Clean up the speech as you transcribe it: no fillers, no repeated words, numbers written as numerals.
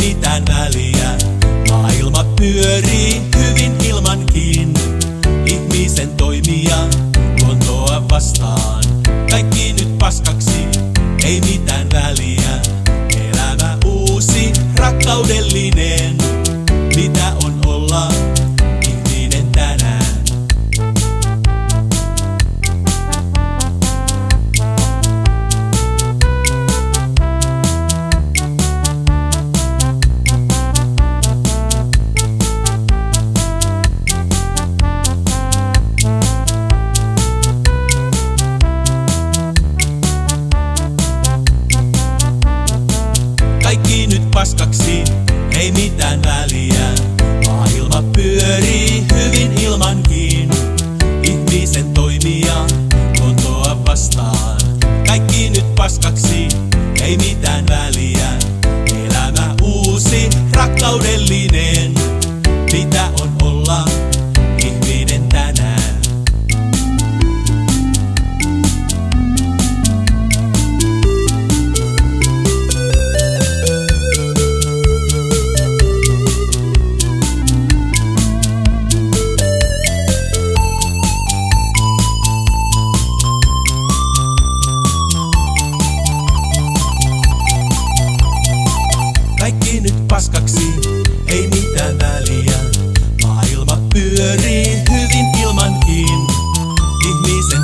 mitään väliä. Maailma pyörii hyvin ilmankin. Ihmisen toimia luontoa vastaan. Kaikki nyt paskaksi, ei mitään väliä. Elämä uusi, rakkaudellinen. Mitä on olla ihminen tänään? Kaikki nyt paskaksi, ei mitään väliä. Maailma pyörii hyvin ilmankin. Ihmisen toimia luontoa vastaan. Kaikki nyt paskaksi, ei mitään väliä. Elämä uusi, rakkaudellinen. Mitä on olla ihminen tänään? Kaikki nyt paskaksi, ei mitään väliä. Maailma pyörii hyvin ilmankin. Ihmisen